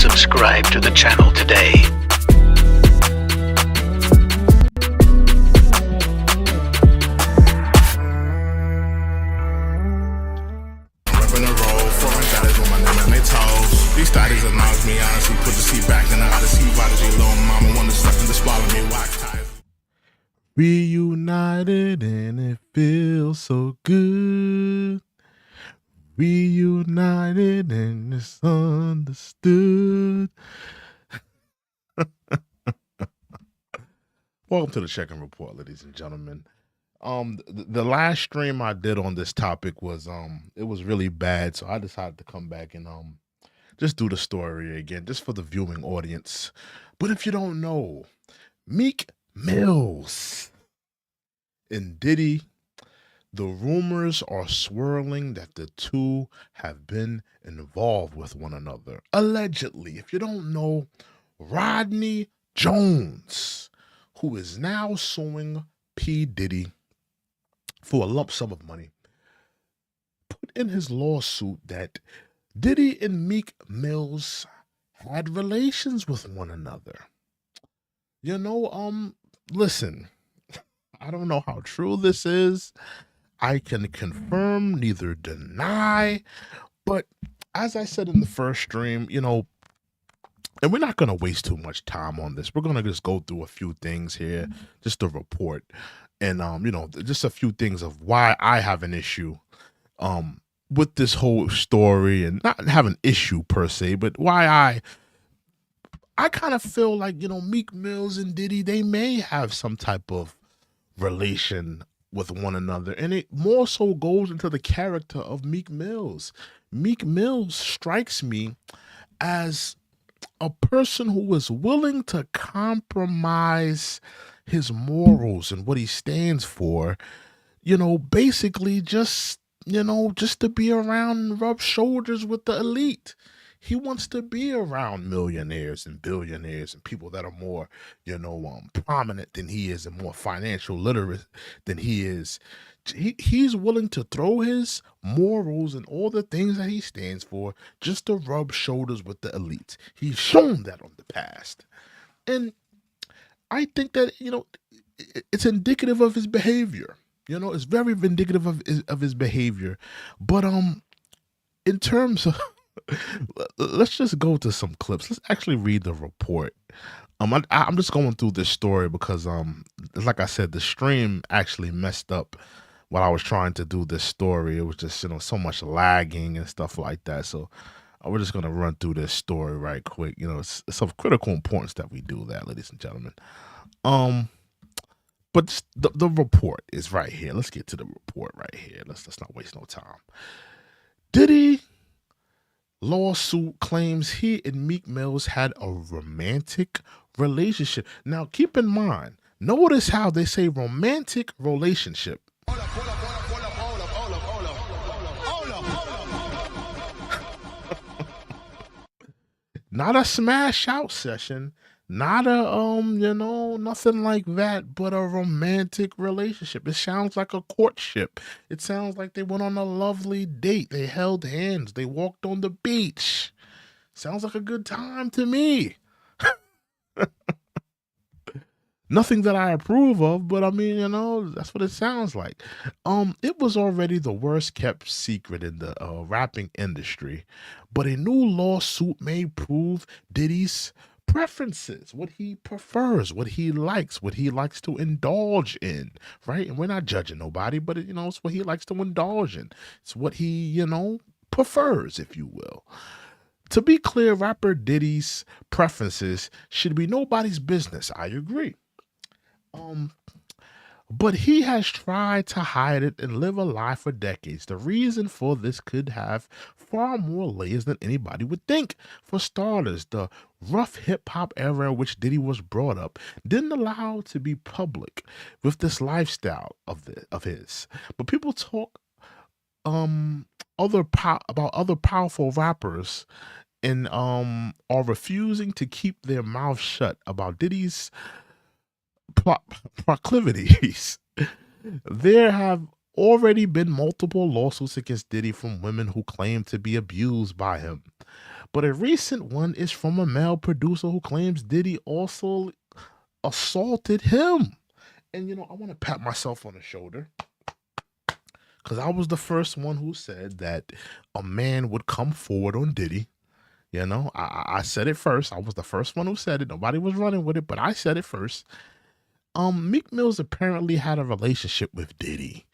Subscribe to the channel today. Reppin' the road, foreign status with my name on their toes. These status announce me, honestly, put the seat back, then I gotta see Prodigy, little mama wanna suck and to swallow me, wax ties. Reunited and it feels so good. Reunited and it's understood. Welcome to the Check-in Report, ladies and gentlemen. The last stream I did on this topic was it was really bad, so I decided to come back and just do the story again, just for the viewing audience. But if you don't know, Meek Mills and Diddy, the rumors are swirling that the two have been involved with one another. Allegedly, if you don't know, Rodney Jones, who is now suing P. Diddy for a lump sum of money, put in his lawsuit that Diddy and Meek Mills had relations with one another. You know, listen, I don't know how true this is. I can confirm, neither deny, but as I said in the first stream, you know, and we're not going to waste too much time on this. We're going to just go through a few things here, just to report, and, you know, just a few things of why I have an issue with this whole story, and not have an issue per se, but why I kind of feel like, you know, Meek Mills and Diddy, they may have some type of relation with one another, and it more so goes into the character of Meek Mills. Meek Mills strikes me as a person who is willing to compromise his morals and what he stands for, you know, basically just, you know, just to be around and rub shoulders with the elite. He wants to be around millionaires and billionaires and people that are more, you know, prominent than he is and more financial literate than he is. He's willing to throw his morals and all the things that he stands for just to rub shoulders with the elite. He's shown that on the past. And I think that, you know, it's indicative of his behavior. You know, it's very indicative of his behavior. But in terms of let's just go to some clips. Let's actually read the report. I'm just going through this story because like I said, the stream actually messed up while I was trying to do this story. It was just, you know, so much lagging and stuff like that. So we're just gonna run through this story right quick. You know, it's of critical importance that we do that, ladies and gentlemen. But the report is right here. Let's get to the report right here. Let's not waste no time. Diddy lawsuit claims he and Meek Mills had a romantic relationship. Now, keep in mind, notice how they say romantic relationship. Not a smash out session, not a you know, nothing like that, but a romantic relationship. It sounds like a courtship. It sounds like they went on a lovely date. They held hands. They walked on the beach. Sounds like a good time to me. Nothing that I approve of, but I mean, you know, that's what it sounds like. It was already the worst kept secret in the rapping industry, but a new lawsuit may prove Diddy's preferences, what he prefers, what he likes to indulge in, right? And we're not judging nobody, but you know, it's what he likes to indulge in. It's what he, you know, prefers, if you will. To be clear, rapper Diddy's preferences should be nobody's business. I agree. But he has tried to hide it and live a lie for decades. The reason for this could have far more layers than anybody would think. For starters, the rough hip-hop era in which Diddy was brought up didn't allow to be public with this lifestyle of his. But people talk about other powerful rappers and are refusing to keep their mouth shut about Diddy's proclivities. There have already been multiple lawsuits against Diddy from women who claim to be abused by him. But a recent one is from a male producer who claims Diddy also assaulted him. And I want to pat myself on the shoulder because I was the first one who said that a man would come forward on Diddy. I said it first. I was the first one who said it. Nobody was running with it, but I said it first. Meek Mill's apparently had a relationship with Diddy.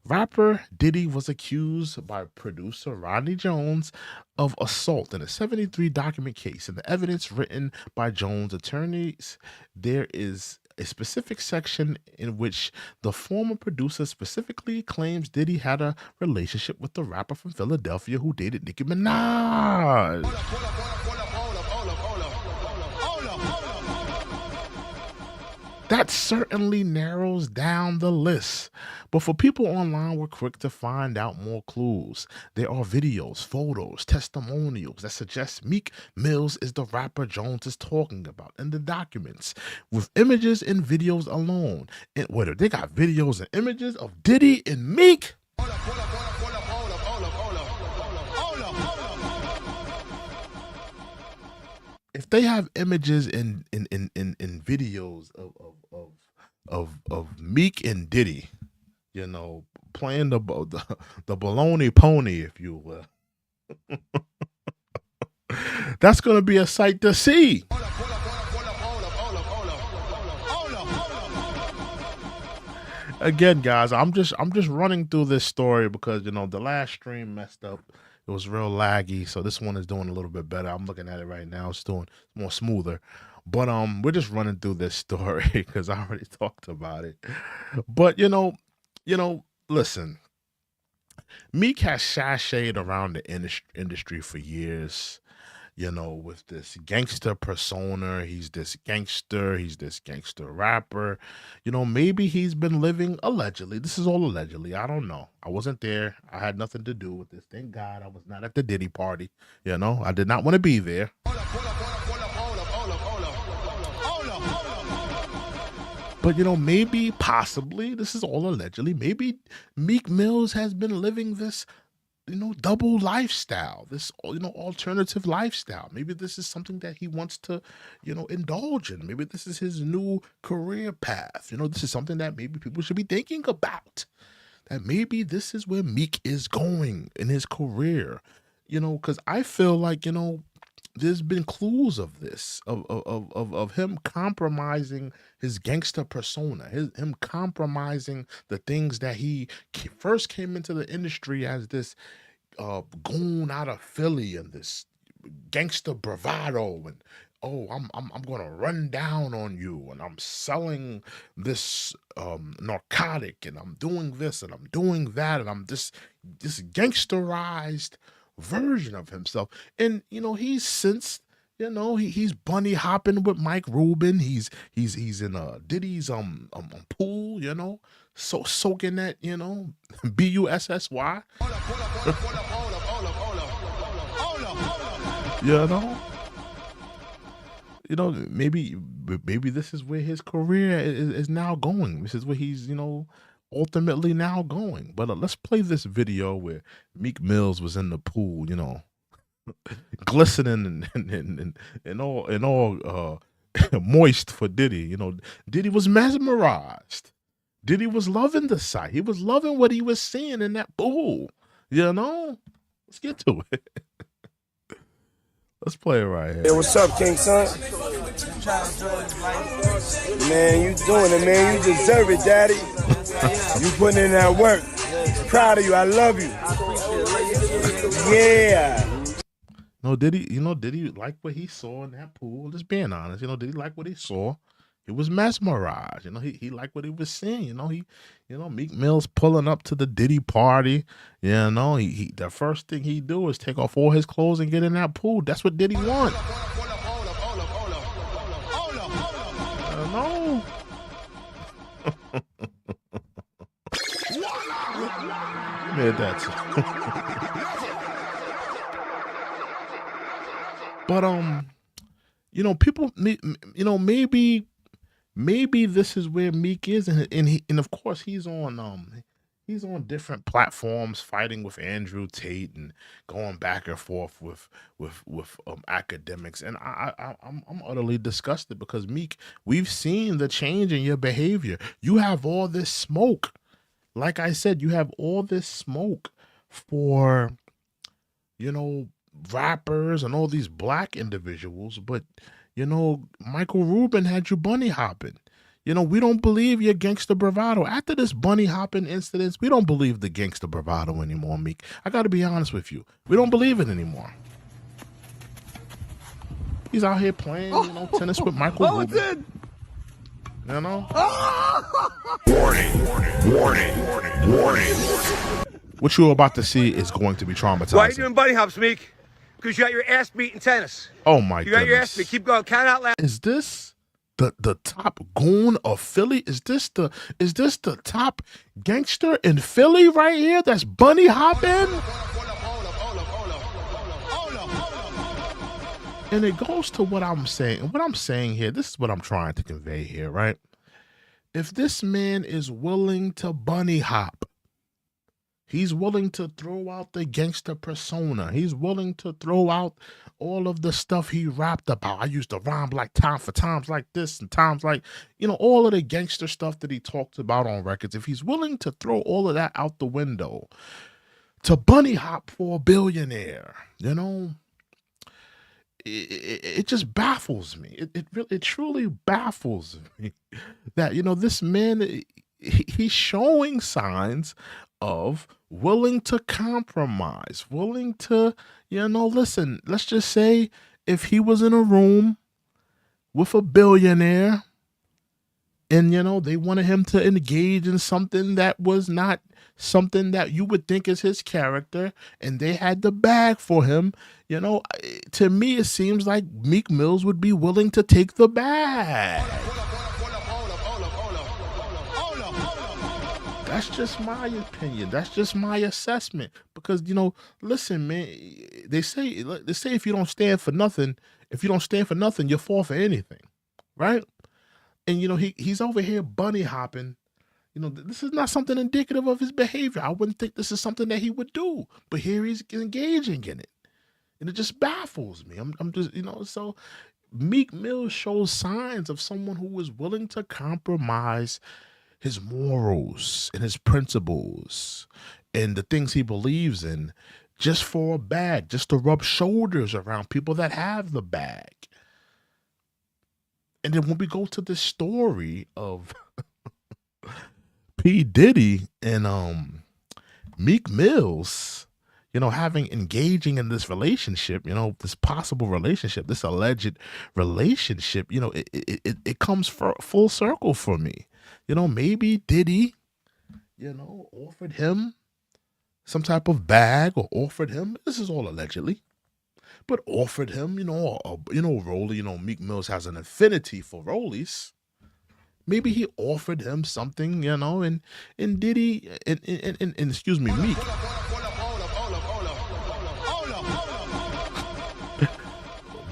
Rapper Diddy was accused by producer Rodney Jones of assault in a 73 document case. In the evidence written by Jones' attorneys, there is a specific section in which the former producer specifically claims Diddy had a relationship with the rapper from Philadelphia who dated Nicki Minaj. That certainly narrows down the list. But for people online, we're quick to find out more clues. There are videos, photos, testimonials that suggest Meek Mills is the rapper Jones is talking about in the documents, with images and videos alone. And whether they got videos and images of Diddy and Meek. If they have images and videos of Meek and Diddy, playing the baloney pony, if you will, that's gonna be a sight to see. Again, guys, I'm just running through this story because the last stream messed up. It was real laggy, so this one is doing a little bit better. I'm looking at it right now; it's doing more smoother. But we're just running through this story because I already talked about it. But listen, Meek has sashayed around the industry for years. With this gangster persona, he's this gangster rapper. Maybe he's been living allegedly. This is all allegedly. I don't know. I wasn't there. I had nothing to do with this. Thank God I was not at the Diddy party. I did not want to be there. But maybe, possibly, this is all allegedly. Maybe Meek Mills has been living this double lifestyle, this alternative lifestyle. Maybe this is something that he wants to indulge in. Maybe this is his new career path. This is something that maybe people should be thinking about, that maybe this is where Meek is going in his career. Because I feel like there's been clues of this, of him compromising his gangster persona, him compromising the things that he first came into the industry as, this goon out of Philly and this gangster bravado, and I'm gonna run down on you, and I'm selling this narcotic, and I'm doing this and I'm doing that, and I'm this gangsterized version of himself. And he's since he's bunny hopping with Mike Rubin. He's in Diddy's pool, so soaking that BUSSY. Maybe this is where his career is now going. This is where he's ultimately now going. But let's play this video where Meek Mills was in the pool, glistening and all moist for Diddy. Diddy was mesmerized. Diddy was loving the sight. He was loving what he was seeing in that pool. Let's get to it. Let's play it right here. Hey, what's up, King Son? Man, you doing it, man. You deserve it, Daddy. You putting in that work. Proud of you. I love you. Yeah. No, Diddy like what he saw in that pool? Just being honest, did he like what he saw? He was mesmerized. He liked what he was seeing. Meek Mill's pulling up to the Diddy party. The first thing he do is take off all his clothes and get in that pool. That's what Diddy want. Man, that's but people, maybe this is where Meek is, and of course he's on He's on different platforms fighting with Andrew Tate and going back and forth with academics, and I'm utterly disgusted because Meek, we've seen the change in your behavior. You have all this smoke, like I said, you have all this smoke for rappers and all these black individuals, but Michael Rubin had you bunny hopping. We don't believe your gangster bravado. After this bunny hopping incidents, we don't believe the gangster bravado anymore, Meek. I got to be honest with you. We don't believe it anymore. He's out here playing, tennis with Michael Rubin. Warning. What you're about to see is going to be traumatizing. Why are you doing bunny hops, Meek? Because you got your ass beat in tennis. Oh my goodness. You got your ass beat. Keep going. Count out loud. Is this the top goon of Philly? Is this the top gangster in Philly right here that's bunny hopping? And it goes to what I'm saying. And what I'm saying here, this is what I'm trying to convey here, right? If this man is willing to bunny hop, he's willing to throw out the gangster persona. He's willing to throw out all of the stuff he rapped about. I used to rhyme like time for times like this and times like, all of the gangster stuff that he talked about on records. If he's willing to throw all of that out the window to bunny hop for a billionaire, it just baffles me. It truly baffles me that, this man, he's showing signs of willing to compromise, willing to, listen, let's just say if he was in a room with a billionaire and, they wanted him to engage in something that was not something that you would think is his character and they had the bag for him, to me, it seems like Meek Mills would be willing to take the bag. That's just my opinion. That's just my assessment. Because, listen, man, they say if you don't stand for nothing, you fall for anything. Right? And, he's over here bunny hopping. This is not something indicative of his behavior. I wouldn't think this is something that he would do. But here he's engaging in it. And it just baffles me. I'm just, so Meek Mill shows signs of someone who is willing to compromise his morals and his principles and the things he believes in just for a bag, just to rub shoulders around people that have the bag. And then when we go to the story of P. Diddy and Meek Mills, engaging in this relationship, this possible relationship, this alleged relationship, it comes full circle for me. Maybe Diddy, offered him some type of bag or offered him, this is all allegedly, but offered him, Rolly, Meek Mills has an affinity for Rollies. Maybe he offered him something, and Diddy, and excuse me, Meek.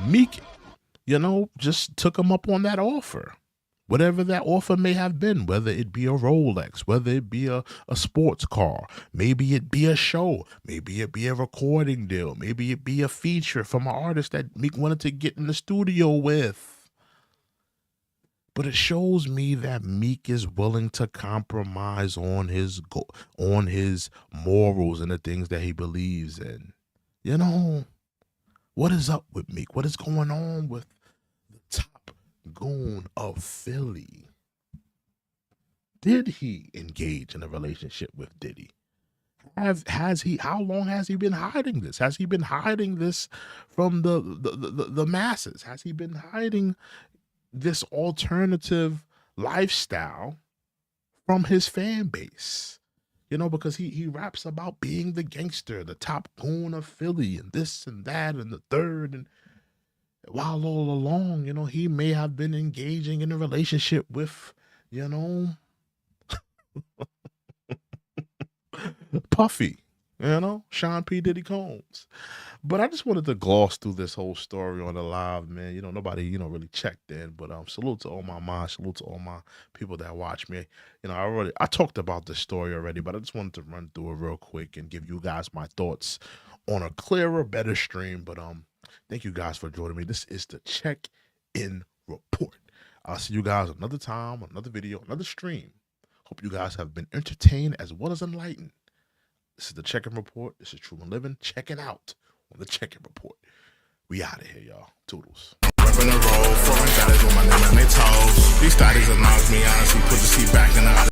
Meek, just took him up on that offer. Whatever that offer may have been, whether it be a Rolex, whether it be a sports car, maybe it be a show, maybe it be a recording deal, maybe it be a feature from an artist that Meek wanted to get in the studio with. But it shows me that Meek is willing to compromise on his morals and the things that he believes in. What is up with Meek? What is going on with the top goon of Philly? Did he engage in a relationship with Diddy? Has he? How long has he been hiding this? Has he been hiding this from the masses? Has he been hiding this alternative lifestyle from his fan base? Because he raps about being the gangster, the top goon of Philly, and this and that and the third. And while all along, he may have been engaging in a relationship with, Puffy. You know, Sean P. Diddy Combs. But I just wanted to gloss through this whole story on the live, man. You know, nobody, really checked in. But salute to all my moms, salute to all my people that watch me. You know, I talked about this story already, but I just wanted to run through it real quick and give you guys my thoughts on a clearer, better stream. But thank you guys for joining me. This is the Check-In Report. I'll see you guys another time, another video, another stream. Hope you guys have been entertained as well as enlightened. This is the Check-In Report. This is True and Living. Checking out on the Check-In Report. We out of here, y'all. Toodles. Reppin' the road, foreign daddies with my name on their toes. These daddies announce me, honestly, put the seat back in the